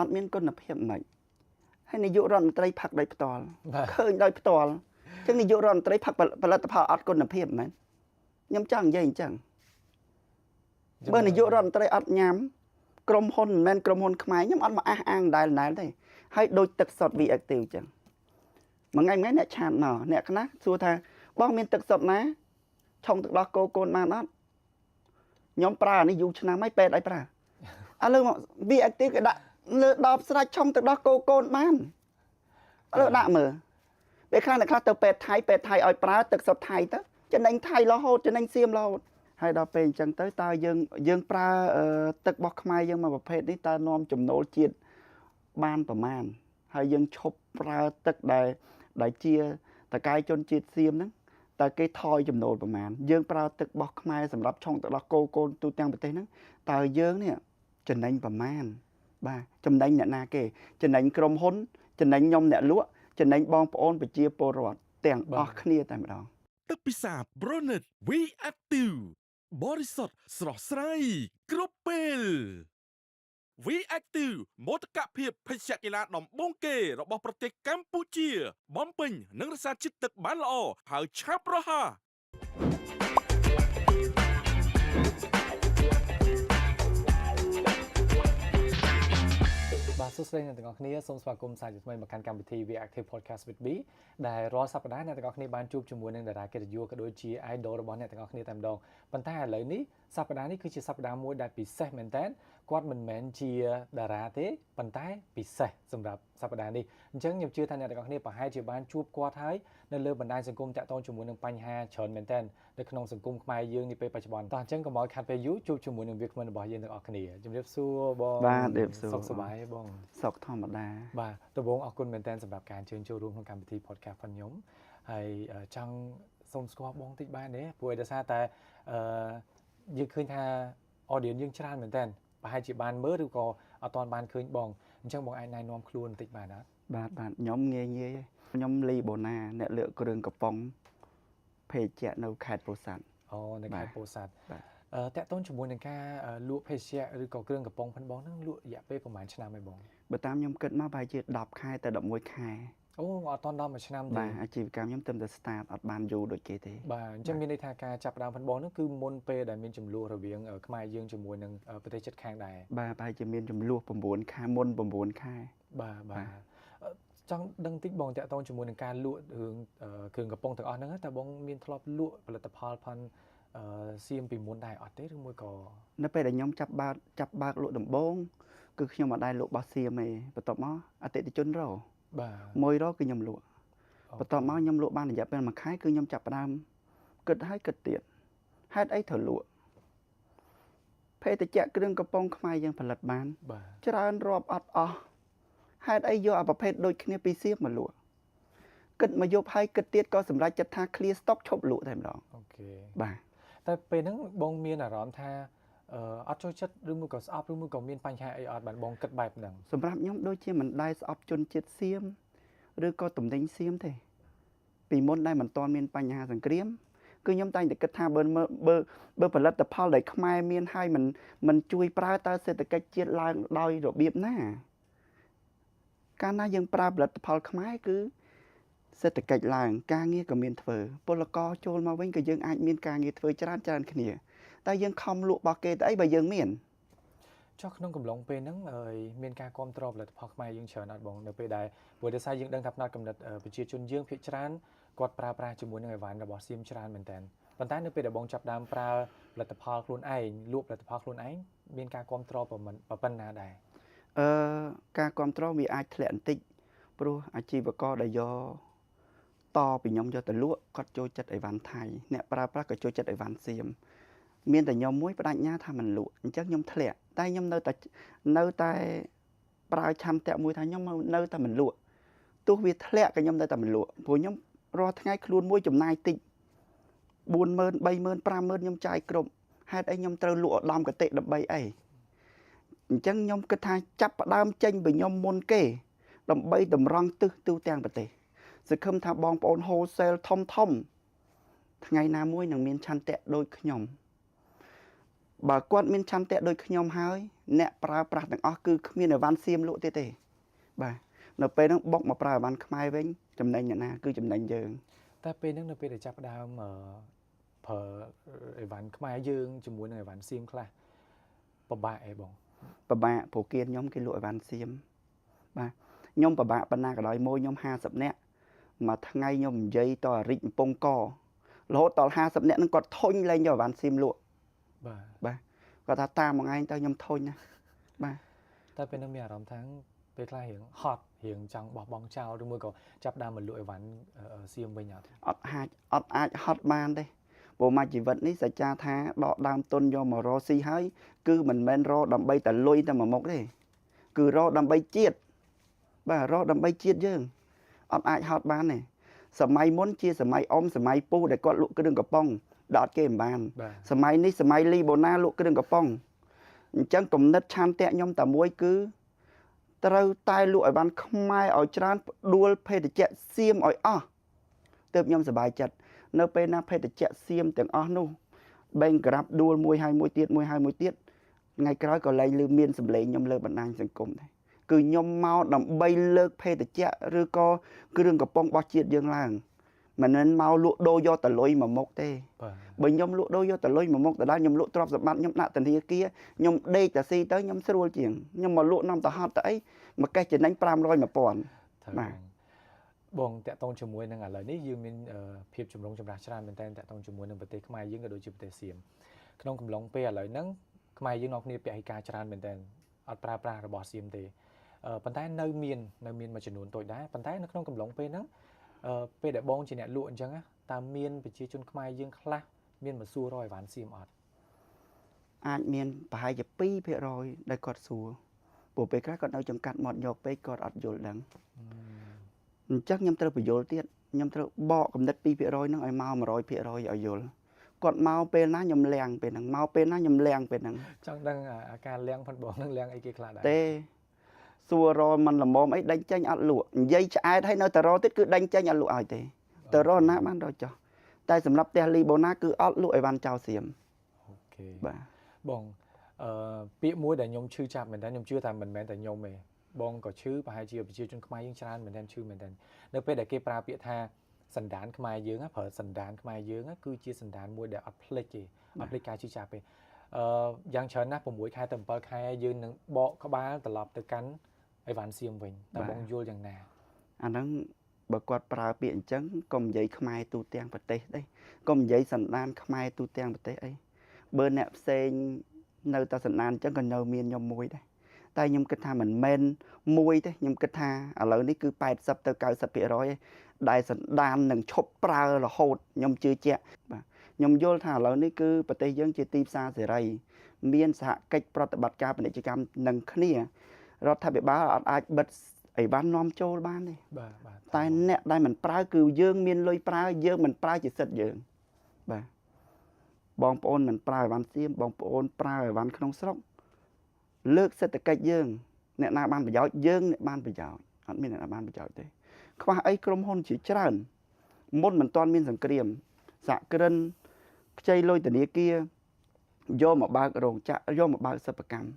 អត់មានគុណភាពមិនហើយនាយករដ្ឋមន្ត្រីផឹកដោយផ្ទាល់ឃើញដោយផ្ទាល់អញ្ចឹងនាយករដ្ឋមន្ត្រីផឹកផលិតផលអត់គុណភាពមែនខ្ញុំចង់និយាយអញ្ចឹងបើនាយករដ្ឋមន្ត្រីអត់ញ៉ាំក្រុមហ៊ុនមិនមែនក្រុមហ៊ុនខ្មែរខ្ញុំអត់មកអះអាងដែរទេហើយដូចទឹកសុទ្ធ V-Active អញ្ចឹងមួយថ្ងៃអ្នកឆាតមកអ្នកខ្លះសួរថាបងមានទឹកសុទ្ធណាឆុងទឹកដោះគោកូនបានអត់ខ្ញុំប្រើអានេះយូរឆ្នាំហើយពេទ្យឲ្យប្រើឥឡូវមក V-Active គេដាក់លើដបស្រាច់ឆុងទឹកដោះគោកូនបានឥឡូវដាក់មើលពេលខ្លះអ្នកខ្លះទៅពេទ្យថៃឲ្យប្រើទឹកសុទ្ធថៃទៅចំណេញថៃរហូតចំណេញសៀមរហូតហើយដល់ពេលអញ្ចឹងទៅតើយើងប្រើទឹករបស់ខ្មែរយើងមកប្រភេទនេះតើនាំចំណូលជាតិបានប្រមាណហើយយើងឈប់ប្រើទឹកដែលជាតកែជនជាតិសៀមហ្នឹងតើគេថយចំណូលប្រមាណយើងប្រើទឹករបស់ខ្មែរសម្រាប់ឆុងទឹកដោះគោកូនទូទាំងប្រទេសហ្នឹងតើយើងនេះចំណេញប្រមាណបាទចំណេញអ្នកណាគេចំណេញក្រុមហ៊ុនចំណេញខ្ញុំអ្នកលក់ចំណេញបងប្អូនប្រជាពលរដ្ឋទាំងអស់គ្នាតែម្ដងទឹកពិសា Bronet V-Active បរិសុទ្ធស្រស់ស្រាយគ្រប់ពេល V-Active មោទកភាពភេសជ្ជៈកីឡាដំបូងគេរបស់ប្រទេសកម្ពុជាបំពេញនិងរក្សាជាតិទឹកបានល្អហើយឆាប់រហ័សបាទសួស្តីអ្នកទាំងអស់គ្នាសូមស្វាគមន៍សាជាថ្មីមកកាន់កម្មវិធី V-Active Podcast with B ដែលរាល់សប្តាហ៍អ្នកទាំងអស់គ្នាបានជួបជាមួយនឹងតារាកិត្តិយសក៏ដូចជា idol របស់អ្នកទាំងអស់គ្នាតែម្ដងប៉ុន្តែឥឡូវនេះសប្តាហ៍នេះគឺជាសប្តាហ៍មួយដែលពិសេសមែនតើគាត់មិនមែនជាតារាទេប៉ុន្តែពិសេសសម្រាប់សប្តាហ៍នេះអញ្ចឹងខ្ញុំជឿថាអ្នកទាំងអស់គ្នាប្រហែលជាបានជួបគាត់ហើយនៅលើបណ្ដាញសង្គមតាក់ទងជាមួយនឹងបញ្ហាច្រើនមែនតើនៅក្នុងសង្គមខ្មែរយើងនាពេលបច្ចុប្បន្នតោះអញ្ចឹងកុំឲ្យខាត់ពេលយូរជួបជាមួយនឹងវាគ្មិនរបស់យើងទាំងអស់គ្នាជំរាបសួរបងបាទជំរាបសួរសុខសប្បាយបងសុខធម្មតាបាទដំបូងអរគុណមែនតើសម្រាប់ការអញ្ជើញចូលរួមក្នុងកម្មវិធី podcast ផងខ្ញុំហើយចង់សូមស្គាល់បងតិចបានទេព្រោះដោយសារតែយើងឃើញថា audience យើងច្រើនមែនតើប្រហែលជាបានមើលឬក៏អត់ទាន់បានឃើញបងអញ្ចឹងបងអាចណែនាំខ្លួនបន្តិចបានអត់បាទខ្ញុំងាយខ្ញុំលីបូណាអ្នកលើកគ្រឿងកំប៉ុងភេសជ្ជៈនៅខេត្តពោធិ៍សាត់អូនៅខេត្តពោធិ៍សាត់បាទតាក់ទងជាមួយនឹងការលក់ភេសជ្ជៈឬក៏គ្រឿងកំប៉ុងផងបងហ្នឹងលក់រយៈពេលប្រហែលឆ្នាំហើយបងបើតាមខ្ញុំគិតមកប្រហែលជា10ខែទៅ11ខែអូអត់ទាន់ដល់មួយឆ្នាំទេបាទអាជីវកម្មខ្ញុំទៅ start អត់បានយូរដូចគេទេបាទអញ្ចឹងមានន័យថាការចាប់ផ្ដើមផងបងហ្នឹងគឺមុនពេលដែលមានចំនួនរវាងខ្មែរយើងជាមួយនឹងប្រទេសជិតខាងដែរបាទប្រហែលជាមានចំនួន9ខែមុន9ខែបាទចង់ដឹងតិចបងតាក់ទងជាមួយនឹងការលក់រឿងគ្រឿងកំប៉ុងទាំងអស់ហ្នឹងតើបងមានធ្លាប់លក់ផលិតផលផងសៀមពីមុនដែរអត់ទេឬមួយក៏នៅពេលដែលខ្ញុំចាប់បើកលក់ដំបូងគឺខ្ញុំអត់ដែរលក់បោះសៀមទេបន្ទាប់មកអតិថិជនរកបាទ100គឺខ្ញុំលក់បន្ទាប់មកខ្ញុំលក់បានរយៈពេល1ខែគឺខ្ញុំចាប់ផ្ដើមគិតទៀតហេតុអីត្រូវលក់ភេសជ្ជៈគ្រឿងកំប៉ុងខ្មែរយើងផលិតបានច្រើនរាប់អត់អស់ហេតុអីយកអាប្រភេទដូចគ្នាពីសៀមមកលក់គិតមកយប់ហើយគិតទៀតក៏សម្រេចចិត្តថា clear stock ឈប់លក់តែម្ដងអូខេបាទតែពេលហ្នឹងបងមានអារម្មណ៍ថាអត់ចូលចិត្តឬមួយក៏ស្អប់ឬមួយក៏មានបញ្ហាអីអត់បានបងគិតបែបហ្នឹងសម្រាប់ខ្ញុំដូចជាមិនដែរស្អប់ជនជាតិសៀមឬក៏តំណែងសៀមទេពីមុនដែលមិនទាន់មានបញ្ហាសង្គ្រាមគឺខ្ញុំតែងតែគិតថាបើផលិតផលដែលខ្មែរមានហើយមិនជួយប្រើតើសេដ្ឋកិច្ចជាតិឡើងដោយរបៀបណាកាលណាយើងប្រើផលិតផលខ្មែរគឺសេដ្ឋកិច្ចឡើងការងារក៏មានធ្វើពលករចូលមកវិញក៏យើងអាចមានការងារធ្វើច្រើនគ្នាតែយើងខំលក់របស់គេទៅអីបើយើងមានចុះក្នុងកំឡុងពេលហ្នឹងមានការគ្រប់គ្រងផលិតផលខ្មែរយើងច្រើនអត់បងនៅពេលដែលព្រោះដោយសារយើងដឹងថាផ្នែកកំណត់ប្រជាជនយើងភាគច្រើនគាត់ប្រើប្រាស់ជាមួយនឹងអីវ៉ាន់របស់សៀមច្រើនមែនតើប៉ុន្តែនៅពេលដែលបងចាប់ដើមប្រើផលិតផលខ្លួនឯងលក់ផលិតផលខ្លួនឯងមានការគ្រប់គ្រងប៉ុណ្ណាដែរការគ្រប់គ្រងវាអាចធ្លាក់បន្តិចព្រោះអាជីវករដែលយកតពីខ្ញុំយកទៅលក់គាត់ចូលចិត្តអីវ៉ាន់ថៃអ្នកប្រើប្រាស់ក៏ចូលចិត្តអីវ៉ាន់សៀមមានតែខ្ញុំមួយបដិញ្ញាថាមិនលក់អញ្ចឹងខ្ញុំធ្លាក់តែខ្ញុំនៅតែប្រើឆន្ទៈមួយថាខ្ញុំនៅតែមិនលក់ទោះវាធ្លាក់ក៏ខ្ញុំនៅតែមិនលក់ព្រោះខ្ញុំរាល់ថ្ងៃខ្លួនមួយចំណាយតិច40000 30000 50000ខ្ញុំចាយគ្រប់ហេតុអីខ្ញុំត្រូវលក់ឧត្តមកតិដើម្បីអីអញ្ចឹងខ្ញុំគិតថាចាប់ផ្ដើមចេញពីខ្ញុំមុនគេដើម្បីតម្រង់ទិសទូទាំងប្រទេសសង្ឃឹមថាបងប្អូន wholesale ធំថ្ងៃណាមួយនឹងមានឆន្ទៈដូចខ្ញុំ បើគាត់មានឆន្ទៈដូចខ្ញុំហើយអ្នកប្រើប្រាស់ទាំងអស់គឺគ្មានអីវ៉ាន់សៀមលក់ទេបាទនៅពេលហ្នឹងបុកមកប្រើអីវ៉ាន់ខ្មែរវិញចំណេញអ្នកណាគឺចំណេញយើង តែពេលហ្នឹងនៅពេលដែលចាប់ផ្ដើមប្រើអីវ៉ាន់ខ្មែរយើងជាមួយនឹងអីវ៉ាន់សៀមខ្លះពិបាកអីបង ពិបាកព្រោះគេខ្ញុំគេលក់អីវ៉ាន់សៀមបាទខ្ញុំពិបាកប៉ុណ្ណាក៏ដោយមួយខ្ញុំ50នាក់មួយថ្ងៃខ្ញុំនិយាយតរិចកំពង់ករហូតដល់50នាក់ហ្នឹងគាត់ធុញលែងយកអីវ៉ាន់សៀមលក់ បាទ គាត់ថាតាមមួយថ្ងៃទៅខ្ញុំធុញណាបាទ តែពេលហ្នឹងមានអារម្មណ៍ថាពេលខ្លះរៀងហត់រៀងចង់បោះបង់ចោលឬមួយក៏ចាប់ដើមមកលក់អីវ៉ាន់សៀមវិញអត់ អត់អាចហត់បានទេព្រោះមកជីវិតនេះសច្ចាថាដកដើមទុនយកមករកស៊ីហើយគឺមិនមែនរកដើម្បីតែលុយតែមួយមុខទេគឺរកដើម្បីជាតិបាទរកដើម្បីជាតិយើងអត់អាចហត់បានទេសម័យមុនជាសម័យអ៊ំសម័យពូដែលគាត់លក់គ្រឿងកំប៉ុងដល់អត់គេមិនបាន បាទ សម័យនេះសម័យលីបូណាលក់គ្រឿងកំប៉ុងអញ្ចឹងគំនិតឆន្ទៈខ្ញុំតែមួយគឺត្រូវតែលក់ឲ្យបានខ្មែរឲ្យច្រើនដួលភេទជ្ជៈសៀមឲ្យអស់ទើបខ្ញុំសប្បាយចិត្តនៅពេលណាភេទជ្ជៈសៀមទាំងអស់នោះបេងក្រាប់ដួលមួយហើយមួយទៀតថ្ងៃក្រោយក៏លែងលឺមានសម្លេងខ្ញុំលើបណ្ដាញសង្គមដែរគឺខ្ញុំមកដើម្បីលើកភេទជ្ជៈឬក៏គ្រឿងកំប៉ុងរបស់ជាតិយើងឡើងមិនមែនមកលក់ដូរយកតលុយមកមុខទេ បាទ បើខ្ញុំលក់ដូរយកតលុយមកមុខដដែលខ្ញុំលក់ទ្រព្យសម្បត្តិខ្ញុំដាក់ធនាគារខ្ញុំដេកតាស៊ីទៅខ្ញុំស្រួលជាងខ្ញុំមកលក់នាំទៅហត់ទៅអីមួយកេះចំណេញ500 1000 ត្រូវ បាទ បងតាក់ទងជាមួយនឹងឥឡូវនេះយើងមានភាពចម្រុងចម្រាស់ច្រើនមែនតើតាក់ទងជាមួយនឹងប្រទេសខ្មែរយើងក៏ដូចជាប្រទេសសៀមក្នុងកំឡុងពេលឥឡូវហ្នឹងខ្មែរយើងនាំគ្នាពាក់ឯកាច្រើនមែនតើអត់ប្រើប្រាស់របស់សៀមទេប៉ុន្តែនៅមានមួយចំនួនតូចដែរប៉ុន្តែនៅក្នុងកំឡុងពេលហ្នឹងពេលដែលបងជាអ្នកលក់អញ្ចឹងតើមានប្រជាជនខ្មែរយើងខ្លះមានមកសួររកអីវ៉ាន់សៀមអត់ អាចមានប្រហែលជា2%ដែលគាត់សួរព្រោះពេលខ្លះគាត់នៅចង្កាត់មាត់យកពេកគាត់អត់យល់ដឹងអញ្ចឹងខ្ញុំត្រូវបញ្យល់ទៀតខ្ញុំត្រូវបកកំណត់2%ហ្នឹងឲ្យមក100%ឲ្យយល់គាត់មកពេលណាខ្ញុំលៀងពេលហ្នឹងមកពេលណាខ្ញុំលៀងពេលហ្នឹង ចង់ដឹងការលៀងផុតបងនឹងលៀងអីគេខ្លះដែរ ទេសួររមិនល្មមអីដេញចេញអត់លក់និយាយឆ្អែតឲ្យនៅតែរទៀតគឺដេញចេញអត់លក់ឲ្យទេទៅរណាបានរចោះតែសម្រាប់ផ្ទះលីបូណាគឺអត់លក់អីវ៉ាន់ចោលសៀម អូខេ បាទ បងពាក្យមួយដែលខ្ញុំឈឺចាប់មែនតើខ្ញុំជឿថាមិនមែនតែខ្ញុំទេបងក៏ឈឺប្រហែលជាប្រជាជនខ្មែរយើងច្រើនមែនតើឈឺមែនតើនៅពេលដែលគេប្រើពាក្យថាសន្តានខ្មែរយើងប្រើសន្តានខ្មែរយើងគឺជាសន្តានមួយដែលអត់ភ្លេចទេអត់ភ្លេចការឈឺចាប់ទេយ៉ាងច្រើនណាស់6ខែទៅ7ខែយើងនឹងបកក្បាលត្រឡប់ទៅកាន់អីវ៉ាន់សៀមវិញតើបងយល់យ៉ាងណា អាហ្នឹងបើគាត់ប្រើពាក្យអញ្ចឹងកុំនិយាយខ្មែរទូទាំងប្រទេសទេកុំនិយាយសន្តានខ្មែរទូទាំងប្រទេសអីបើអ្នកផ្សេងនៅតែសន្តានអញ្ចឹងក៏នៅមានខ្ញុំមួយដែរតែខ្ញុំគិតថាមិនមែនមួយទេខ្ញុំគិតថាឥឡូវនេះគឺ80ទៅ90%ឯងដែលសន្តាននឹងឈប់ប្រើរហូតខ្ញុំជឿជាក់បាទខ្ញុំយល់ថាឥឡូវនេះគឺប្រទេសយើងជាទីផ្សារសេរីមានសហកិច្ចប្រតិបត្តិការពាណិជ្ជកម្មនឹងគ្នារដ្ឋាភិបាលអត់អាចបិទអីវ៉ាន់នាំចូលបានទេ បាទ តែអ្នកដែលមិនប្រើគឺយើងមានលុយប្រើយើងមិនប្រើជាសិទ្ធិយើងបាទបងប្អូនមិនប្រើអីវ៉ាន់សៀមបងប្អូនប្រើអីវ៉ាន់ក្នុងស្រុកលើកសេដ្ឋកិច្ចយើងអ្នកណាបានប្រយោជន៍យើងអ្នកបានប្រយោជន៍អត់មានអ្នកណាបានប្រយោជន៍ទេខ្វះអីក្រុមហ៊ុនជាច្រើនមុនមិនទាន់មានសង្គ្រាមសហគ្រិនខ្ចីលុយធនាគារយកមកបើករោងចក្រយកមកបើកសិប្បកម្ម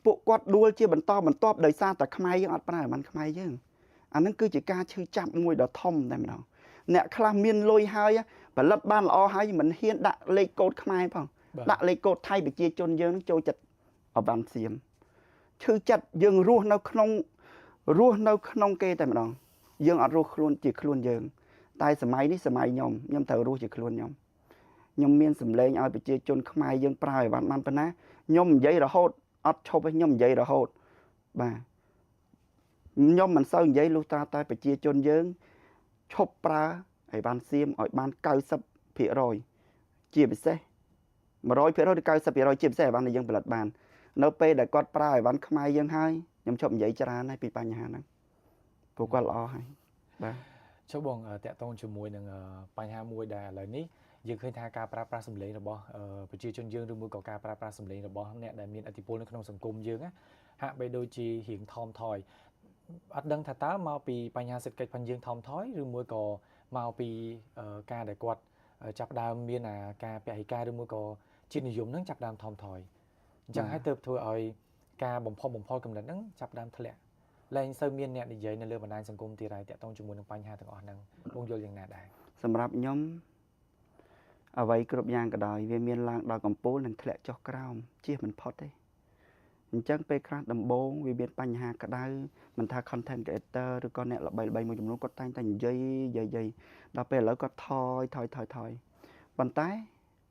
ពួកគាត់ដួលជាបន្តបន្ទាប់ដោយសារតែខ្មែរយើងអត់ប្រើអីវ៉ាន់ខ្មែរយើង អានឹងគឺជាការឈឺចាប់មួយដ៏ធំតែម្ដងអ្នកខ្លះមានលុយហើយផលិតបានល្អហើយមិនហ៊ានដាក់លេខកូដខ្មែរផងដាក់លេខកូដថៃប្រជាជនយើងនឹងចូលចិត្តអវ៉ាន់សៀមឈឺចិត្តយើងរស់នៅក្នុងគេតែម្ដងយើងអត់រស់ខ្លួនជាខ្លួនយើងតែសម័យនេះសម័យខ្ញុំត្រូវរស់ជាខ្លួនខ្ញុំមានសម្លេងឲ្យប្រជាជនខ្មែរយើងប្រើអីវ៉ាន់បានប៉ុណ្ណាខ្ញុំនិយាយរហូតអត់ឈប់ទេខ្ញុំនិយាយរហូតបាទ ខ្ញុំមិនសូវនិយាយលុះត្រាតែប្រជាជនយើងឈប់ប្រើអីវ៉ាន់សៀមឲ្យបាន90% ជាពិសេស 100% ឬ 90% ជាពិសេសអីវ៉ាន់ដែលយើងផលិតបាននៅពេលដែលគាត់ប្រើអីវ៉ាន់ខ្មែរយើងហើយខ្ញុំឈប់និយាយច្រើនហើយពីបញ្ហាហ្នឹងព្រោះគាត់ល្អហើយបាទ ចុះបងតាក់ទងជាមួយនឹងបញ្ហាមួយដែលឥឡូវនេះយើងឃើញថាការប្រើប្រាស់សម្លេងរបស់ប្រជាជនយើងឬមួយក៏ការប្រើប្រាស់សម្លេងរបស់អ្នកដែលមានឥទ្ធិពលនៅក្នុងសង្គមយើងហាក់បីដូចជារៀងថមថយ អត់ដឹងថាតើមកពីបញ្ហាសេដ្ឋកិច្ចផងយើងថមថយឬមួយក៏មកពីការដែលគាត់ចាប់ដើមមានការពហិការឬមួយក៏ជាតិនិយមនឹងចាប់ដើមថមថយ ចឹងហើយទើបធ្វើឲ្យការបំផុសបំផុលកំណត់ហ្នឹងចាប់ដើមធ្លាក់លែងសូវមានអ្នកនិយាយនៅលើបណ្ដាញសង្គមទៀតហើយតាក់ទងជាមួយនឹងបញ្ហាទាំងអស់ហ្នឹងបងយល់យ៉ាងណាដែរ សម្រាប់ខ្ញុំអ្វីគ្រប់យ៉ាងក៏ដោយវាមានឡើងដល់កំពូលនិងធ្លាក់ចុះក្រោមជៀសមិនផុតទេអញ្ចឹងពេលខ្លះដំបូងវាមានបញ្ហាក្តៅមិនថា content creator ឬក៏អ្នកល្បីៗមួយចំនួនគាត់តែងតែនិយាយដល់ពេលឥឡូវគាត់ថយប៉ុន្តែ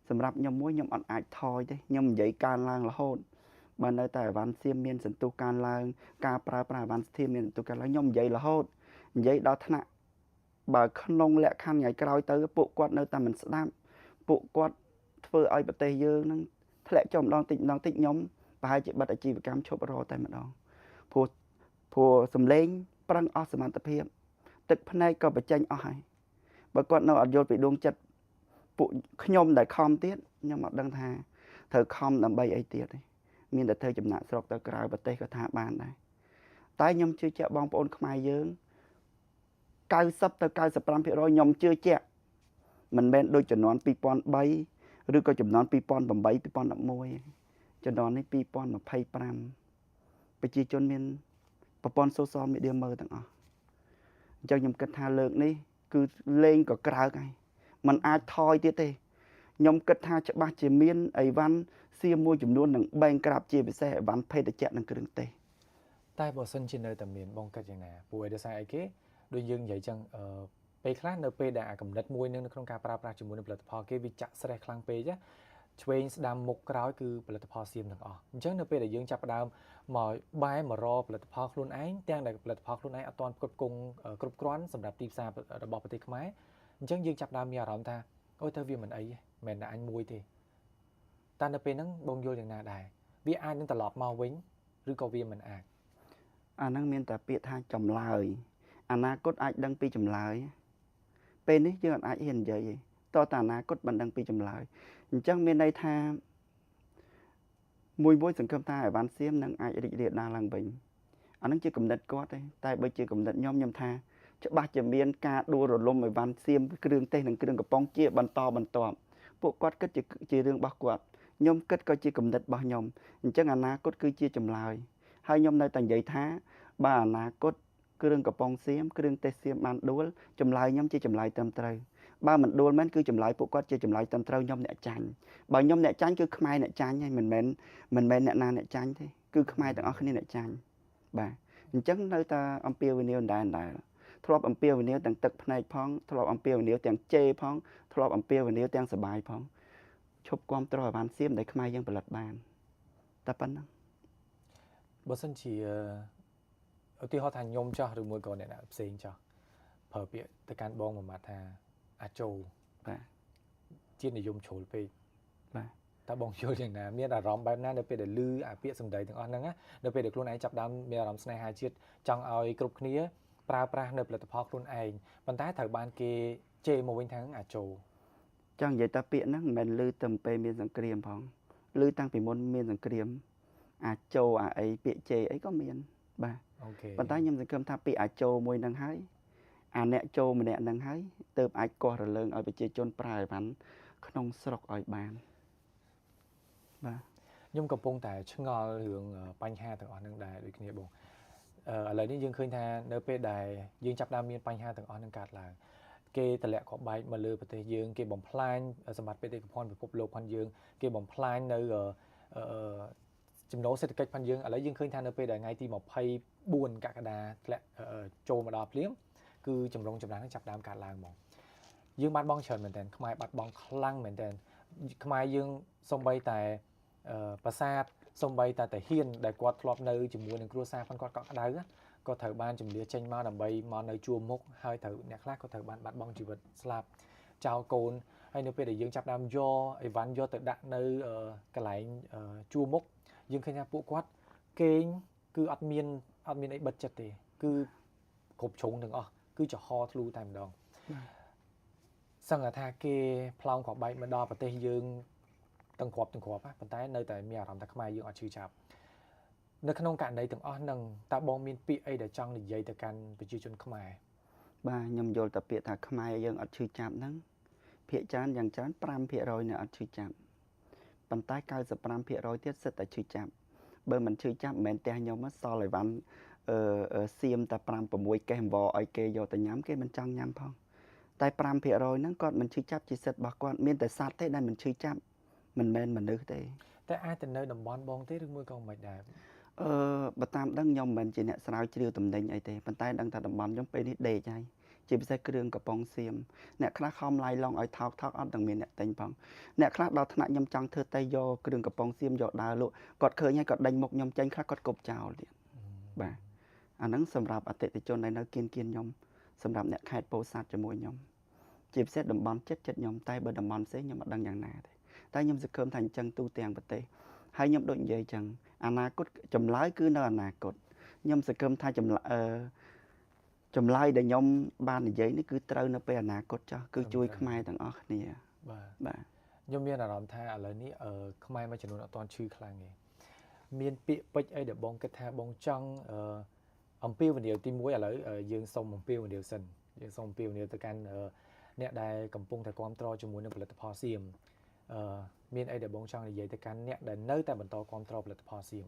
សម្រាប់ខ្ញុំខ្ញុំអត់អាចថយទេខ្ញុំនិយាយកើនឡើងរហូតបើនៅតែអីវ៉ាន់សៀមមានសន្ទុះកើនឡើងការប្រើប្រាស់អីវ៉ាន់សៀមមានសន្ទុះកើនឡើងខ្ញុំនិយាយរហូតនិយាយដល់ថ្នាក់បើក្នុងលក្ខខណ្ឌថ្ងៃក្រោយទៅពួកគាត់នៅតែមិនស្ដាប់ពួកគាត់ធ្វើឲ្យប្រទេសយើងនឹងធ្លាក់ចុះម្ដងតិចខ្ញុំប្រហែលជាបិទអាជីវកម្មឈប់រកតែម្ដងព្រោះសំឡេងប្រឹងអស់សមត្ថភាពទឹកភ្នែកក៏បញ្ចេញអស់ហើយបើគាត់នៅអត់យល់ពីដួងចិត្តពួកខ្ញុំដែលខំទៀតខ្ញុំអត់ដឹងថាត្រូវខំដើម្បីអីទៀតទេមានតែធ្វើចំណាក់ស្រុកទៅក្រៅប្រទេសក៏ថាបានដែរតែខ្ញុំជឿជាក់បងប្អូនខ្មែរយើង90ទៅ95%ខ្ញុំជឿជាក់មិនមែនដូចជំនាន់2003ឬក៏ជំនាន់2008 2011ជំនាន់នេះ2025ប្រជាជនមានប្រព័ន្ធ social media មើលទាំងអស់អញ្ចឹងខ្ញុំគិតថាលើកនេះគឺលេងក៏ក្រើកហើយมันអាចថយទៀតទេខ្ញុំគិតថាច្បាស់ជាមានអីវ៉ាន់សៀមមួយចំនួននឹងបែងក្រាបជាពិសេសអីវ៉ាន់ភេទជ្ជៈនិងគ្រឿងទេសតែបើសិនជានៅតែមានបងគិតយ៉ាងណាព្រោះឯដោយសារអីគេដូចយើងនិយាយចឹងពេលខ្លះនៅពេលដែលអាកំណត់មួយនៅក្នុងការប្រើប្រាស់ជាមួយនឹងផលិតផលគេវាចាក់ស្រេះខ្លាំងពេកណាឆ្វេងស្ដាំមុខក្រោយគឺផលិតផលសៀមទាំងអស់អញ្ចឹងនៅពេលដែលយើងចាប់ផ្ដើមមកបែរមករកផលិតផលខ្លួនឯងទាំងដែលផលិតផលខ្លួនឯងអត់ទាន់ផ្គត់ផ្គង់គ្រប់គ្រាន់សម្រាប់ទីផ្សាររបស់ប្រទេសខ្មែរអញ្ចឹងយើងចាប់ផ្ដើមមានអារម្មណ៍ថាអូយទៅវាមិនអីទេមិនតែអញមួយទេតែនៅពេលហ្នឹងបងយល់យ៉ាងណាដែរវាអាចនឹងត្រឡប់មកវិញឬក៏វាមិនអាចអាហ្នឹងមានតែពាក្យថាចម្លើយអនាគតអាចដឹងពីចម្លើយពេលនេះយើងអាចហ៊ាននិយាយទេតើតាអនាគតមិនដឹងពីចម្លើយអញ្ចឹងមានន័យថាមួយសង្ឃឹមថាអីវ៉ាន់សៀមនឹងអាចរីករាលដាលឡើងវិញអាហ្នឹងជាគំនិតគាត់ទេតែបើជាគំនិតខ្ញុំថាច្បាស់ជាមានការដួលរលំអីវ៉ាន់សៀមគ្រឿងទេសនិងគ្រឿងកំប៉ុងជាបន្តបន្ទាប់ពួកគាត់គិតជារឿងរបស់គាត់ខ្ញុំគិតក៏ជាគំនិតរបស់ខ្ញុំអញ្ចឹងអនាគតគឺជាចម្លើយហើយខ្ញុំនៅតែនិយាយថាបើអនាគតគ្រឿងកំប៉ុងសៀមគ្រឿងទេសសៀមបានដួលចម្លើយខ្ញុំជាចម្លើយត្រឹមត្រូវបើមិនដួលមែនគឺចម្លើយពួកគាត់ជាចម្លើយត្រឹមត្រូវខ្ញុំអ្នកចាញ់បើខ្ញុំអ្នកចាញ់គឺខ្មែរអ្នកចាញ់ហើយមិនមែនអ្នកណាអ្នកចាញ់ទេគឺខ្មែរទាំងអស់គ្នាអ្នកចាញ់បាទអញ្ចឹងនៅតែអំពាវនាវដែរធ្លាប់អំពាវនាវទាំងទឹកភ្នែកផងធ្លាប់អំពាវនាវទាំងជេរផងធ្លាប់អំពាវនាវទាំងសបាយផងឈប់គាំទ្រអីវ៉ាន់សៀមដែលខ្មែរយើងផលិតបានតែប៉ុណ្ណឹងបើសិនជាឧទាហរណ៍ថាខ្ញុំចោះឬមួយក៏អ្នកណាផ្សេងចោះប្រើពាក្យទៅកាន់បងមួយម៉ាត់ថាអាចោបាទជានិយមជ្រុលពេកបាទតើបងយល់យ៉ាងណាមានអារម្មណ៍បែបណានៅពេលដែលឮអាពាក្យសម្ដីទាំងអស់ហ្នឹងណានៅពេលដែលខ្លួនឯងចាប់ដើមមានអារម្មណ៍ស្នេហាជាតិចង់ឲ្យគ្រប់គ្នាប្រើប្រាស់នៅផលិតផលខ្លួនឯងប៉ុន្តែត្រូវបានគេជេរមកវិញថាអាចោចង់និយាយថាពាក្យហ្នឹងមិនមែនឮតែពេលមានសង្គ្រាមផងឮតាំងពីមុនមានសង្គ្រាមអាចោអីពាក្យជេរអីក៏មានបាទអូខេប៉ុន្តែខ្ញុំសង្ឃឹមថាពាក្យអាចោមួយហ្នឹងហើយអាអ្នកចូលម្នាក់ហ្នឹងហើយទើបអាចកោះរលើងឲ្យប្រជាជនប្រើអីវ៉ាន់ក្នុងស្រុកឲ្យបានបាទខ្ញុំកំពុងតែឆ្ងល់រឿងបញ្ហាទាំងអស់ហ្នឹងដែរដូចគ្នាបងឥឡូវនេះយើងឃើញថានៅពេលដែលយើងចាប់ផ្ដើមមានបញ្ហាទាំងអស់ហ្នឹងកើតឡើងគេតម្លាក់ក្បែកមកលើប្រទេសយើងគេបំផ្លាញសម្បត្តិបេតិកភណ្ឌពិភពលោកផងយើងគេបំផ្លាញនៅចំណូលសេដ្ឋកិច្ចផងយើងឥឡូវយើងឃើញថានៅពេលដែលថ្ងៃទី24កក្កដាធ្លាក់ចូលមកដល់ភ្លាមគឺចម្រុងចម្រាស់នឹងចាប់ដើមកើតឡើងមកយើងបាត់បង់ច្រើនមែនទែនខ្មែរបាត់បង់ខ្លាំងមែនទែនខ្មែរយើងសំបីតែប្រាសាទសំបីតែតាហ៊ានដែលគាត់ធ្លាប់នៅជាមួយនឹងគ្រួសារផងគាត់កក់ក្ដៅក៏ត្រូវបានជំនះចេញមកដើម្បីមកនៅជួរមុខហើយត្រូវអ្នកខ្លះក៏ត្រូវបានបាត់បង់ជីវិតស្លាប់ចោលកូនហើយនៅពេលដែលយើងចាប់ដើមយកអីវ៉ាន់យកទៅដាក់នៅកន្លែងជួរមុខយើងឃើញថាពួកគាត់គេងគឺអត់មានអីបិទចិត្តទេគឺគ្រប់ជ្រុងទាំងអស់គឺចំហធ្លូតែម្ដងសឹងថាគេផ្លោងក្បែកមកដល់ប្រទេសយើងទាំងគ្រាប់ប៉ុន្តែនៅតែមានអារម្មណ៍ថាខ្មែរយើងអត់ឈឺចាប់នៅក្នុងករណីទាំងអស់ហ្នឹងតើបងមានពាក្យអីដែលចង់និយាយទៅកាន់ប្រជាជនខ្មែរបាទខ្ញុំយល់តែពាក្យថាខ្មែរយើងអត់ឈឺចាប់ហ្នឹងភាគច្រើនយ៉ាងច្រើន5%នៅអត់ឈឺចាប់ ប៉ុន្តែ95%ទៀតសិតតែឈឺចាប់បើមិនឈឺចាប់មិនមែនផ្ទះខ្ញុំសល់អីវ៉ាន់សៀមតែ5 6កេះអង្វរឲ្យគេយកទៅញ៉ាំគេមិនចង់ញ៉ាំផងតែ5%ហ្នឹងគាត់មិនឈឺចាប់ជាសិទ្ធិរបស់គាត់មានតែសត្វទេដែលមិនឈឺចាប់មិនមែនមនុស្សទេ តែអាចទៅនៅតំបន់បងទេឬមួយក៏មិនដែរ បើតាមដឹងខ្ញុំមិនមែនជាអ្នកស្រាវជ្រាវតំណែងអីទេប៉ុន្តែដឹងថាតំបន់ខ្ញុំពេលនេះដេកហើយជាពិសេសគ្រឿងកំប៉ុងសៀមអ្នកខ្លះខំឡាយឡងឲ្យថោកអត់ទាំងមានអ្នកទិញផងអ្នកខ្លះដល់ថ្នាក់ខ្ញុំចង់ធ្វើតែយកគ្រឿងកំប៉ុងសៀមយកដើរលក់គាត់ឃើញហើយគាត់ដេញមុខខ្ញុំចេញខ្លះគាត់គប់ចោលទៀតបាទអាហ្នឹងសម្រាប់អតិថិជនដែលនៅគៀនខ្ញុំសម្រាប់អ្នកខេត្តពោធិ៍សាត់ជាមួយខ្ញុំជាពិសេសតំបន់ចិត្តខ្ញុំតែបើតំបន់ផ្សេងខ្ញុំអត់ដឹងយ៉ាងណាទេតែខ្ញុំសង្ឃឹមថាអញ្ចឹងទូទាំងប្រទេសហើយខ្ញុំដូចនិយាយអញ្ចឹងអនាគតចម្លើយគឺនៅអនាគតខ្ញុំសង្ឃឹមថាចម្លើយដែលខ្ញុំបាននិយាយនេះគឺត្រូវនៅពេលអនាគតចាស់គឺជួយខ្មែរទាំងអស់គ្នាបាទខ្ញុំមានអារម្មណ៍ថាឥឡូវនេះខ្មែរមួយចំនួនអត់ទាន់ឈឺខ្លាំងទេមានពាក្យពេចន៍អីដែលបងគិតថាបងចង់អំពាវនាវទី1ឥឡូវយើងសូមអំពាវនាវសិនយើងសូមអំពាវនាវទៅកាន់អ្នកដែលកំពុងតែគ្រប់គ្រងជាមួយនឹងផលិតផលសៀមមានអីដែលបងចង់និយាយទៅកាន់អ្នកដែលនៅតែបន្តគ្រប់គ្រងផលិតផលសៀម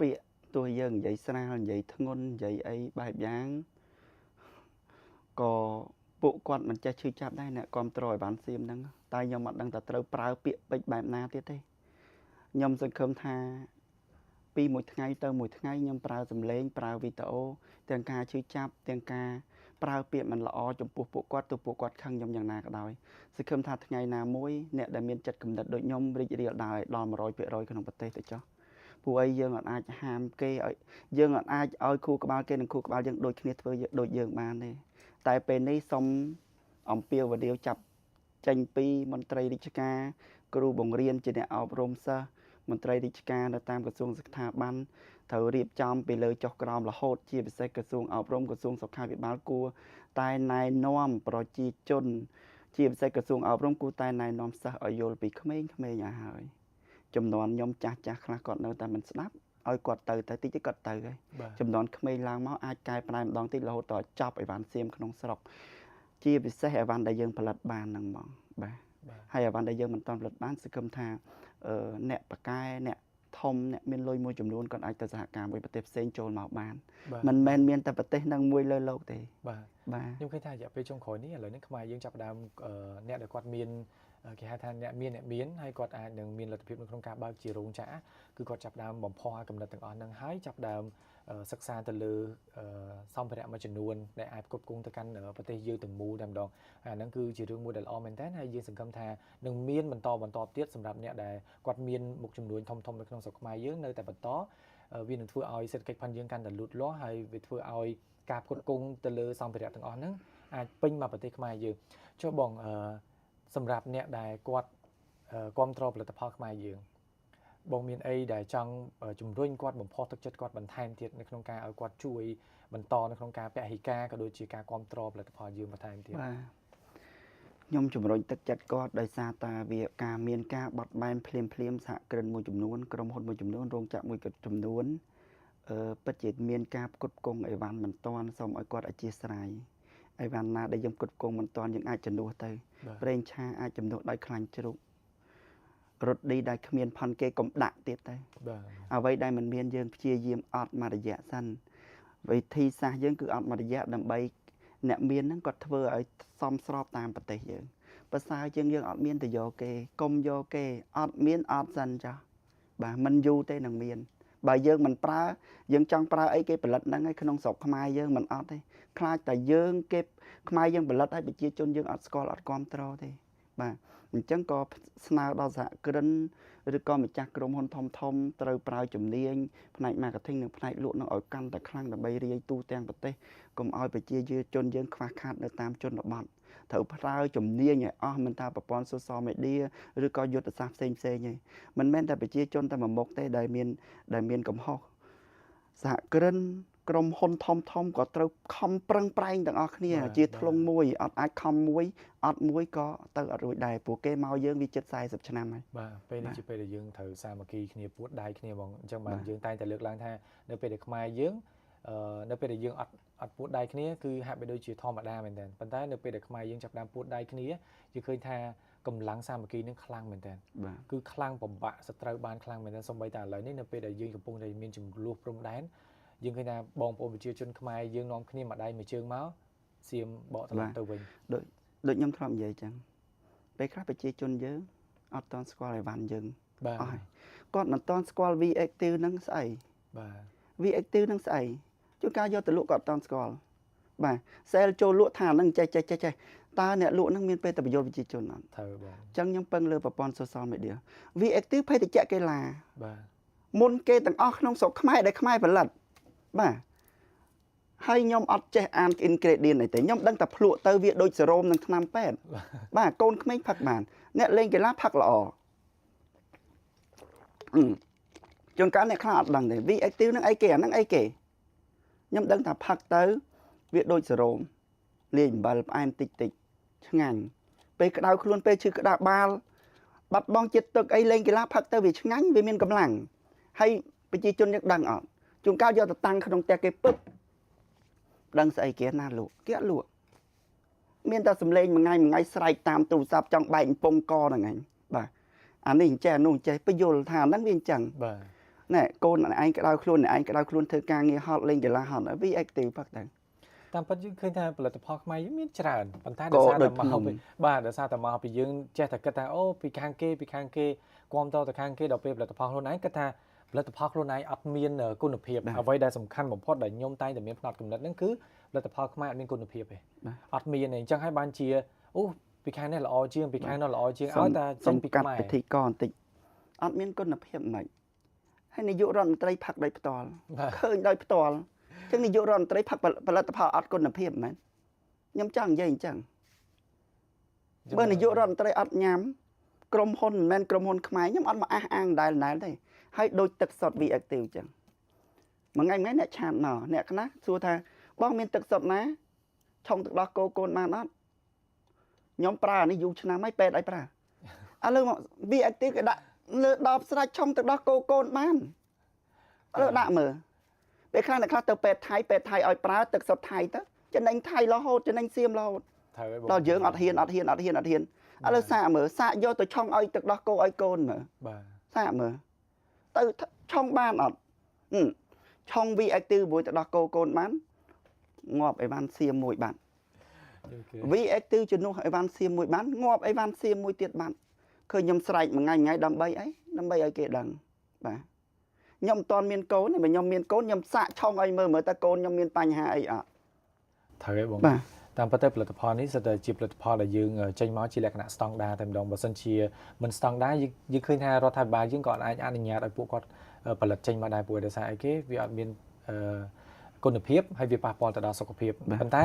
ពាក្យទោះយើងនិយាយស្រាលនិយាយធ្ងន់និយាយអីបែបយ៉ាងក៏ពួកគាត់មិនចេះឈឺចាប់ដែរអ្នកគ្រប់គ្រងឲ្យបានសៀមហ្នឹងតែខ្ញុំអត់ដឹងថាត្រូវប្រើពាក្យពេចន៍បែបណាទៀតទេខ្ញុំសង្ឃឹមថាពីមួយថ្ងៃទៅមួយថ្ងៃខ្ញុំប្រើសម្លេងប្រើវីដេអូទាំងការឈឺចាប់ទាំងការប្រើពាក្យមិនល្អចំពោះពួកគាត់ទោះពួកគាត់ខឹងខ្ញុំយ៉ាងណាក៏ដោយសង្ឃឹមថាថ្ងៃណាមួយអ្នកដែលមានចិត្តគំនិតដូចខ្ញុំរីករាលដាលដល់ 100% ក្នុងប្រទេសទៅចុះពួកអីយើងអាចហាមគេឲ្យយើងអាចឲ្យគូក្បាលគេនិងគូក្បាលយើងដូចគ្នាធ្វើដូចយើងបានទេតែពេលនេះសូមអំពាវនាវចាប់ចេញពីមន្ត្រីរាជការគ្រូបង្រៀនជាអ្នកអប់រំសិស្សមន្ត្រីរាជការនៅតាមក្រសួងស្ថាប័នត្រូវរៀបចំពីលើចុះក្រោមរហូតជាពិសេសក្រសួងអប់រំក្រសួងសុខាភិបាលគួរតែណែនាំប្រជាជនជាពិសេសក្រសួងអប់រំគួរតែណែនាំសិស្សឲ្យយល់ពីក្មេងៗឲ្យហើយចំនួនខ្ញុំចាស់ខ្លះគាត់នៅតែមិនស្ដាប់ឲ្យគាត់ទៅតិចតិចគាត់ទៅហើយចំនួនក្មេងឡើងមកអាចកែប្រែម្ដងទៀតរហូតដល់ចប់អីវ៉ាន់សៀមក្នុងស្រុកជាពិសេសអីវ៉ាន់ដែលយើងផលិតបានហ្នឹងហ្មងបាទហើយអីវ៉ាន់ដែលយើងមិនទាន់ផលិតបានសង្ឃឹមថាអ្នកបកកែអ្នកធំអ្នកមានលុយមួយចំនួនគាត់អាចទៅសហការមួយប្រទេសផ្សេងចូលមកបានមិនមែនមានតែប្រទេសនឹងមួយលើលោកទេបាទខ្ញុំឃើញថារយៈពេលចុងក្រោយនេះឥឡូវនេះខ្មែរយើងចាប់ផ្ដើមអ្នកដែលគាត់មានគេហៅថាអ្នកមានហើយគាត់អាចនឹងមានលទ្ធភាពនៅក្នុងការបើកជារោងចក្រគឺគាត់ចាប់ផ្ដើមបំផុសកំណត់ទាំងអស់ហ្នឹងហើយចាប់ផ្ដើមសិក្សាទៅលើសម្ភារៈមួយចំនួនដែលអាចគ្រប់គ្រងទៅកាន់ប្រទេសយើងទាំងមូលតែម្ដងអាហ្នឹងគឺជារឿងមួយដែលល្អមែនតើហើយយើងសង្ឃឹមថានឹងមានបន្តទៀតសម្រាប់អ្នកដែលគាត់មានមុខចំនួនធំនៅក្នុងស្រុកខ្មែរយើងនៅតែបន្តវានឹងធ្វើឲ្យសេដ្ឋកិច្ចផងយើងកាន់តែលូតលាស់ហើយវាធ្វើឲ្យការផ្គត់ផ្គង់ទៅលើសម្ភារៈទាំងអស់ហ្នឹងអាចពេញមកប្រទេសខ្មែរយើងចុះបងសម្រាប់អ្នកដែលគាត់គ្រប់គ្រងផលិតផលខ្មែរយើងបងមានអីដែលចង់ជំរុញគាត់បំផុសទឹកចិត្តគាត់បន្ថែមទៀតនៅក្នុងការឲ្យគាត់ជួយបន្តនៅក្នុងការពហិការក៏ដូចជាការគ្រប់គ្រងផលិតផលយើងបន្ថែមទៀតបាទខ្ញុំជំរុញទឹកចិត្តគាត់ដោយសារតាវាការមានការបត់បែនភ្លាមសហគ្រិនមួយចំនួនក្រុមហ៊ុនមួយចំនួនរោងចក្រមួយចំនួនពិតជាមានការផ្គត់ផ្គង់អីវ៉ាន់មិនទាន់សូមឲ្យគាត់អធិស្ឋានអីវ៉ាន់ណាដែលយើងផ្គត់ផ្គង់មិនទាន់យើងអាចជំនួសទៅប្រេងឆាអាចជំនួសដោយខ្លាញ់ជ្រូករត់ឌីដែលគ្មានផាន់គេកុំដាក់ទៀតទៅអ្វីដែលមិនមានយើងព្យាយាមអត់មួយរយៈសិនវិធីសាស្ត្រយើងគឺអត់មួយរយៈដើម្បីអ្នកមានហ្នឹងគាត់ធ្វើឲ្យសមស្របតាមប្រទេសយើងប្រសើរជាងយើងអត់មានទៅយកគេកុំយកគេអត់មានអត់សិនចាស់បាទមិនយូរទេនឹងមានបើយើងមិនប្រើយើងចង់ប្រើអីគេផលិតហ្នឹងឯក្នុងស្រុកខ្មែរយើងមិនអត់ទេខ្លាចតែយើងគេខ្មែរយើងផលិតឲ្យប្រជាជនយើងអត់ស្គាល់អត់គ្រប់គ្រងទេបាទអញ្ចឹងក៏ស្នើដល់សហគ្រិនឬក៏ម្ចាស់ក្រុមហ៊ុនធំត្រូវប្រើជំនាញផ្នែក marketing និងផ្នែកលក់នឹងឲ្យកាន់តែខ្លាំងដើម្បីរាយទូទាំងប្រទេសកុំឲ្យប្រជាជនយើងខ្វះខាតនៅតាមជនបទត្រូវប្រើជំនាញឲ្យអស់មិនថាប្រព័ន្ធ social media ឬក៏យុទ្ធសាស្ត្រផ្សេងទេមិនមែនតែប្រជាជនតែមួយមុខទេដែលមានកំហុសសហគ្រិនក្រុមហ៊ុនធំក៏ត្រូវខំប្រឹងប្រែងទាំងអស់គ្នាជាធ្លុងមួយអត់អាចខំមួយអត់មួយក៏ទៅអត់រួចដែរព្រោះគេមកយើងវាជិត40ឆ្នាំហើយបាទពេលនេះជាពេលដែលយើងត្រូវសាមគ្គីគ្នាពួតដៃគ្នាហ្មងអញ្ចឹងបាទយើងតែងតែលើកឡើងថានៅពេលដែលខ្មែរយើងនៅពេលដែលយើងអត់ពួតដៃគ្នាគឺហាក់បីដូចជាធម្មតាមែនទែនប៉ុន្តែនៅពេលដែលខ្មែរយើងចាប់ផ្ដើមពួតដៃគ្នាយើងឃើញថា កម្លាំងសាមគ្គីនឹងខ្លាំងមែនតើ បាទ គឺខ្លាំងបំបាក់សត្រូវបានខ្លាំងមែនតើសូម្បីតែឥឡូវនេះនៅពេលដែលយើងកំពុងតែមានចំនួនព្រំដែនយើងឃើញថាបងប្អូនប្រជាជនខ្មែរយើងនាំគ្នាមួយដៃមួយជើងមកសៀមបកត្រឡប់ទៅវិញ ដូចខ្ញុំធ្លាប់និយាយចឹងពេលខ្លះប្រជាជនយើងអត់តន់ស្គាល់អីវ៉ាន់យើង បាទ អស់ហើយគាត់មិនតន់ស្គាល់ V-Active ហ្នឹងស្អី បាទ V-Active ហ្នឹងស្អីជួនកាលយកទៅលក់គាត់អត់តន់ស្គាល់បាទ sale ចូលលក់ថាហ្នឹងចេះតើអ្នកលក់ហ្នឹងមានពេលទៅបញ្យល់ប្រជាជនអត់ ត្រូវបង អញ្ចឹងខ្ញុំពឹងលើប្រព័ន្ធ social media V-Active ភេទជ្ជៈកីឡា បាទ មុនគេទាំងអស់ក្នុងស្រុកខ្មែរដែលខ្មែរផលិតបាទហើយខ្ញុំអត់ចេះអាន ingredient អីទេខ្ញុំដឹងតែភ្លក់ទៅវាដូចសេរ៉ូមនឹងថ្នាំពេទ្យបាទកូនក្មេងផឹកបានអ្នកលេងកីឡាផឹកល្អជួនកាលអ្នកខ្លះអត់ដឹងទេ V-Active ហ្នឹងអីគេអាហ្នឹងអីគេខ្ញុំដឹងថាផឹកទៅវាដូចសេរ៉ូមលាយអំបិលផ្អែមតិចឆ្ងាញ់ពេលក្តៅខ្លួនពេលឈឺក្តារបាល់បាត់បង់ជាតិទឹកអីលេងកីឡាផឹកទៅវាឆ្ងាញ់វាមានកម្លាំងហើយប្រជាជនយើងដឹងអត់ជួនកាលយកទៅតាំងក្នុងផ្ទះគេពឹបដឹងស្អីគេណាលក់គេអត់លក់មានតែសំឡេងមួយថ្ងៃស្រែកតាមទូរស័ព្ទចង់បែកកំពង់កហ្នឹងឯងបាទអានេះអញ្ចេះនោះអញ្ចេះបញ្យល់ថាហ្នឹងវាអញ្ចឹង បាទ ណែកូនឯងក្តៅខ្លួនឯងក្តៅខ្លួនធ្វើការងារហត់លេងកីឡាហត់ V-Active ផឹកទៅ តាមពិតយើងឃើញថាផលិតផលខ្មែរយើងមានច្រើនប៉ុន្តែដោយសារតែមកពីបាទដោយសារតែមកពីយើងចេះតែគិតថាអូពីខាងគេគ្រប់តទៅខាងគេដល់ពេលផលិតផលខ្លួនឯងគិតថាផលិតផលខ្លួនឯងអត់មានគុណភាពអ្វីដែលសំខាន់បំផុតដែលខ្ញុំតែងតែមានផ្នត់គំនិតហ្នឹងគឺផលិតផលខ្មែរអត់មានគុណភាពទេអត់មានទេអញ្ចឹងហើយបានជាអូពីខាងនេះល្អជាងពីខាងនោះល្អជាងឲ្យតែចេញពីខ្មែរពិធីករបន្តិចអត់មានគុណភាពហ្មងហើយនាយករដ្ឋមន្ត្រីផឹកដោយផ្ទាល់ឃើញដោយផ្ទាល់អញ្ចឹងនាយករដ្ឋមន្ត្រីផឹកផលិតផលអត់គុណភាពមែនខ្ញុំចង់និយាយអញ្ចឹងបើនាយករដ្ឋមន្ត្រីអត់ញ៉ាំក្រុមហ៊ុនមិនមែនក្រុមហ៊ុនខ្មែរខ្ញុំអត់មកអះអាងដែលទេហើយដូចទឹកសុទ្ធ V-Active អញ្ចឹងមួយថ្ងៃអ្នកឆាតមកអ្នកខ្លះសួរថាបងមានទឹកសុទ្ធណាឆុងទឹកដោះគោកូនបានអត់ខ្ញុំប្រើអានេះយូរឆ្នាំហើយពេទ្យឲ្យប្រើឥឡូវមក V-Active គេដាក់លើដបស្រាច់ឆុងទឹកដោះគោកូនបានឥឡូវដាក់មើលពេលខ្លះអ្នកខ្លះទៅពេទ្យថៃឲ្យប្រើទឹកសុទ្ធថៃទៅចំណេញថៃរហូតចំណេញសៀមរហូតដល់យើងអត់ហ៊ានឥឡូវសាកមើលសាកយកទៅឆុងឲ្យទឹកដោះគោឲ្យកូនមើលបាទសាកមើលទៅឆុងបានអត់ឆុង V-Active មួយទឹកដោះគោកូនបានងាប់អីវ៉ាន់សៀមមួយបាន V-Active ជំនួសអីវ៉ាន់សៀមមួយបានងាប់អីវ៉ាន់សៀមមួយទៀតបានឃើញខ្ញុំស្រែកមួយថ្ងៃដើម្បីអីដើម្បីឲ្យគេដឹងបាទខ្ញុំមិនទាន់មានកូនទេបើខ្ញុំមានកូនខ្ញុំសាកឆុងឲ្យមើលតើកូនខ្ញុំមានបញ្ហាអីអត់ត្រូវហើយបងតាមពិតទៅផលិតផលនេះសិតតែជាផលិតផលដែលយើងចេញមកជាលក្ខណៈស្តង់ដារតែម្ដងបើសិនជាមិនស្តង់ដារយើងឃើញថារដ្ឋាភិបាលយើងក៏អាចអនុញ្ញាតឲ្យពួកគាត់ផលិតចេញមកដែរព្រោះដោយសារអីគេវាអត់មានគុណភាពហើយវាប៉ះពាល់ទៅដល់សុខភាពប៉ុន្តែ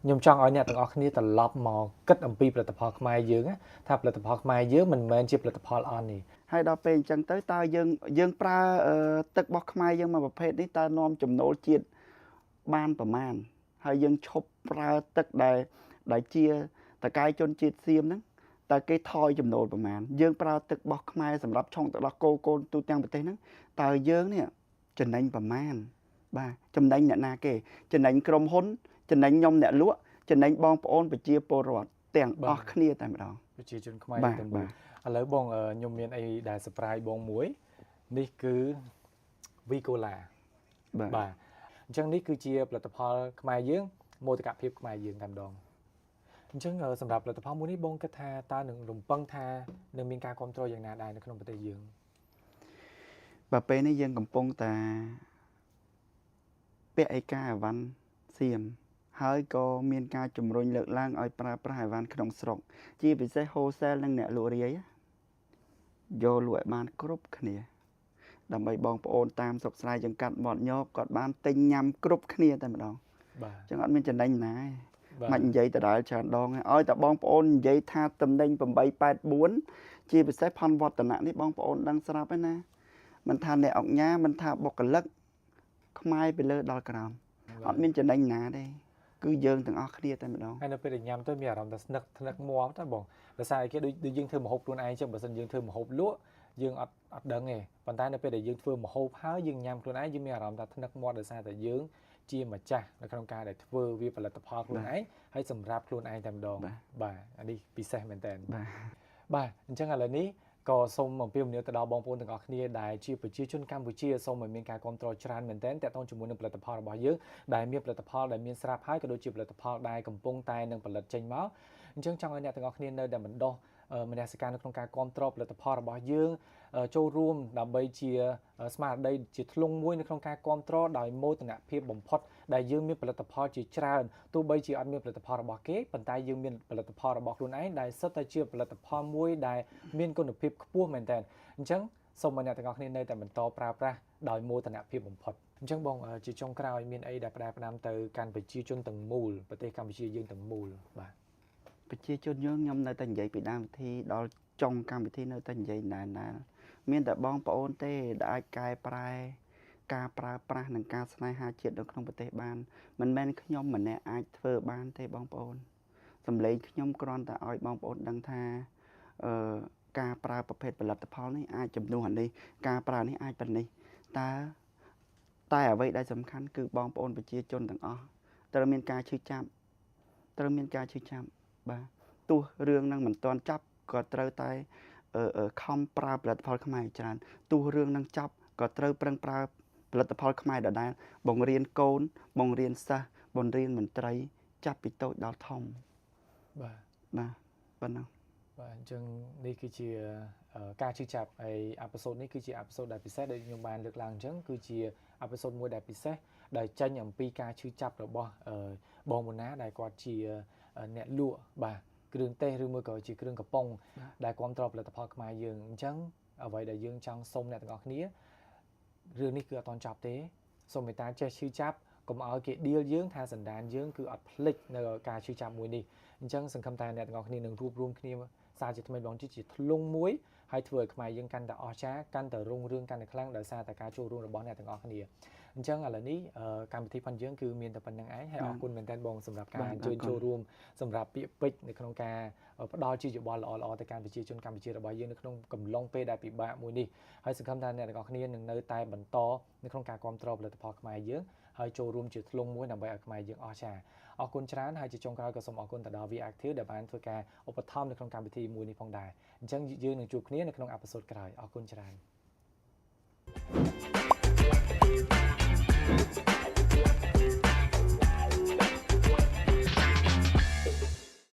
ខ្ញុំចង់ឲ្យអ្នកទាំងអស់គ្នាត្រឡប់មកគិតអំពីផលិតផលខ្មែរយើងថាផលិតផលខ្មែរយើងមិនមែនជាផលិតផលអន់នេះហើយដល់ពេលអញ្ចឹងទៅតើយើងប្រើទឹករបស់ខ្មែរយើងមកប្រភេទនេះតើនាំចំណូលជាតិបានប្រមាណហើយយើងឈប់ប្រើទឹកដែលជាតកែជនជាតិសៀមហ្នឹងតើគេថយចំណូលប្រមាណយើងប្រើទឹករបស់ខ្មែរសម្រាប់ឆុងទឹកដោះគោកូនទូទាំងប្រទេសហ្នឹងតើយើងនេះចំណេញប្រមាណបាទចំណេញអ្នកណាគេចំណេញក្រុមហ៊ុនចំណេញខ្ញុំអ្នកលក់ចំណេញបងប្អូនប្រជាពលរដ្ឋទាំងអស់គ្នាតែម្ដងប្រជាជនខ្មែរទាំងមូលឥឡូវបងខ្ញុំមានអីដែល surprise បងមួយនេះគឺ Vicola បាទអញ្ចឹងនេះគឺជាផលិតផលខ្មែរយើងមោទកភាពខ្មែរយើងតែម្ដងអញ្ចឹងសម្រាប់ផលិតផលមួយនេះបងគិតថាតើនឹងរំពឹងថានឹងមានការគ្រប់គ្រងយ៉ាងណាដែរនៅក្នុងប្រទេសយើងបាទពេលនេះយើងកំពុងតែពាក់ឯកាអីវ៉ាន់សៀមហើយក៏មានការជំរុញលើកឡើងឲ្យប្រើប្រាស់អីវ៉ាន់ក្នុងស្រុកជាពិសេស wholesale និងអ្នកលក់រាយយកលក់ឲ្យបានគ្រប់គ្នាដើម្បីបងប្អូនតាមស្រុកស្រែចង្កាត់មាត់ញោកគាត់បានទិញញ៉ាំគ្រប់គ្នាតែម្ដងបាទអញ្ចឹងអត់មានចំណេញណាមិននិយាយដដែលច្រើនដងឲ្យតែបងប្អូននិយាយថាតំណែង884ជាពិសេសផនវឌ្ឍនៈនេះបងប្អូនដឹងស្រាប់ហើយណាមិនថាអ្នកអង្គញាមិនថាបុគ្គលិកខ្មែរទៅលើដល់ក្រោមអត់មានចំណេញណាទេគឺយើងទាំងអស់គ្នាតែម្ដងហើយនៅពេលញ៉ាំទៅមានអារម្មណ៍ថាស្នឹកមាត់តែបងដោយសារអីគេដូចយើងធ្វើម្ហូបខ្លួនឯងចឹងបើសិនយើងធ្វើម្ហូបលក់យើងអត់ដឹងទេប៉ុន្តែនៅពេលដែលយើងធ្វើម្ហូបហើយយើងញ៉ាំខ្លួនឯងយើងមានអារម្មណ៍ថាថ្នឹកមាត់ដោយសារតែយើងជាម្ចាស់នៅក្នុងការដែលធ្វើវាផលិតផលខ្លួនឯងហើយសម្រាប់ខ្លួនឯងតែម្ដងបាទអានេះពិសេសមែនតើបាទ បាទអញ្ចឹងឥឡូវនេះក៏សូមអំពាវនាវទៅដល់បងប្អូនទាំងអស់គ្នាដែលជាប្រជាជនកម្ពុជាសូមឲ្យមានការគាំទ្រច្រើនមែនទែនទាក់ទងជាមួយនឹងផលិតផលរបស់យើងដែលមានផលិតផលដែលមានស្រាប់ហើយក៏ដូចជាផលិតផលដែលកំពុងតែនឹងផលិតចេញមកអញ្ចឹងចង់ឲ្យអ្នកទាំងអស់គ្នានៅតែបណ្ដោះមនសិការនៅក្នុងការគាំទ្រផលិតផលរបស់យើងចូលរួមដើម្បីជាស្មារតីជាធ្លុងមួយនៅក្នុងការគាំទ្រដោយមោទនភាពបំផុតដែលយើងមានផលិតផលជាច្រើនទោះបីជាអត់មានផលិតផលរបស់គេប៉ុន្តែយើងមានផលិតផលរបស់ខ្លួនឯងដែលសុទ្ធតែជាផលិតផលមួយដែលមានគុណភាពខ្ពស់មែនទែនអញ្ចឹងសូមឲ្យអ្នកទាំងអស់គ្នានៅតែបន្តប្រើប្រាស់ដោយមោទនភាពបំផុតអញ្ចឹងបងជាចុងក្រោយមានអីដែលផ្ដាំទៅកាន់ប្រជាជនទាំងមូលប្រទេសកម្ពុជាយើងទាំងមូលបាទប្រជាជនយើងខ្ញុំនៅតែនិយាយពីដើមវិធីដល់ចុងកម្មវិធីនៅតែនិយាយណានមានតែបងប្អូនទេដែលអាចកែប្រែការប្រើប្រាស់និងការស្នេហាជាតិនៅក្នុងប្រទេសបានមិនមែនខ្ញុំម្នាក់អាចធ្វើបានទេបងប្អូនសម្លេងខ្ញុំគ្រាន់តែឲ្យបងប្អូនដឹងថាការប្រើប្រភេទផលិតផលនេះអាចជំនួសអានេះការប្រើនេះអាចប៉ុណ្នេះតែអ្វីដែលសំខាន់គឺបងប្អូនប្រជាជនទាំងអស់ត្រូវមានការឈឺចាប់បាទទោះរឿងនឹងមិនទាន់ចាប់ក៏ត្រូវតែខំប្រើផលិតផលខ្មែរច្រើនទោះរឿងនឹងចាប់ក៏ត្រូវប្រឹងប្រើផលិតផលខ្មែរដដែលបង្រៀនកូនបង្រៀនសិស្សបង្រៀនមន្ត្រីចាប់ពីតូចដល់ធំបាទប៉ុណ្ណឹងបាទអញ្ចឹងនេះគឺជាការជឿចាប់ហើយអេពីសូតនេះគឺជាអេពីសូតដែលពិសេសដែលខ្ញុំបានលើកឡើងអញ្ចឹងគឺជាអេពីសូតមួយដែលពិសេសដែលចេញអំពីការជឿចាប់របស់បងមុនណាដែលគាត់ជាអ្នកលក់បាទគ្រឿងទេសឬមួយក៏ជាគ្រឿងកំប៉ុងដែលគ្រប់គ្រងផលិតផលខ្មែរយើងអញ្ចឹងអ្វីដែលយើងចង់សូមអ្នកទាំងអស់គ្នារឿងនេះគឺអត់តន់ចប់ទេសូមមេត្តាចេះឈឺចាប់កុំឲ្យគេឌីលយើងថាសន្តានយើងគឺអត់ភ្លេចនៅការឈឺចាប់មួយនេះអញ្ចឹងសង្ឃឹមថាអ្នកទាំងអស់គ្នានឹងរួបរวมគ្នាសារជាថ្មីបងជាធ្លុងមួយហើយធ្វើឲ្យខ្មែរយើងកាន់តែអស្ចារ្យកាន់តែរុងរឿងកាន់តែខ្លាំងដោយសារតែការចូលរួមរបស់អ្នកទាំងអស់គ្នាអញ្ចឹងឥឡូវនេះកម្មវិធីផងយើងគឺមានតែប៉ុណ្្នឹងឯងហើយអរគុណមែនទែនបងសម្រាប់ការអញ្ជើញចូលរួមសម្រាប់ពាក្យពេចន៍នៅក្នុងការផ្ដល់ជាយោបល់ល្អៗទៅកាន់ប្រជាជនកម្ពុជារបស់យើងនៅក្នុងកំឡុងពេលដែលពិបាកមួយនេះហើយសង្ឃឹមថាអ្នកទាំងអស់គ្នានឹងនៅតែបន្តនៅក្នុងការគ្រប់គ្រងផលិតផលខ្មែរយើងហើយចូលរួមជាធ្លុងមួយដើម្បីឲ្យខ្មែរយើងអស្ចារ្យអរគុណច្រើនហើយជាចុងក្រោយក៏សូមអរគុណទៅដល់ VActive ដែលបានធ្វើការឧបត្ថម្ភនៅក្នុងកម្មវិធីមួយនេះផងដែរអញ្ចឹងយើងនឹងជួបគ្នានៅក្នុងអេពីសូតក្រោយអរគុណច្រើន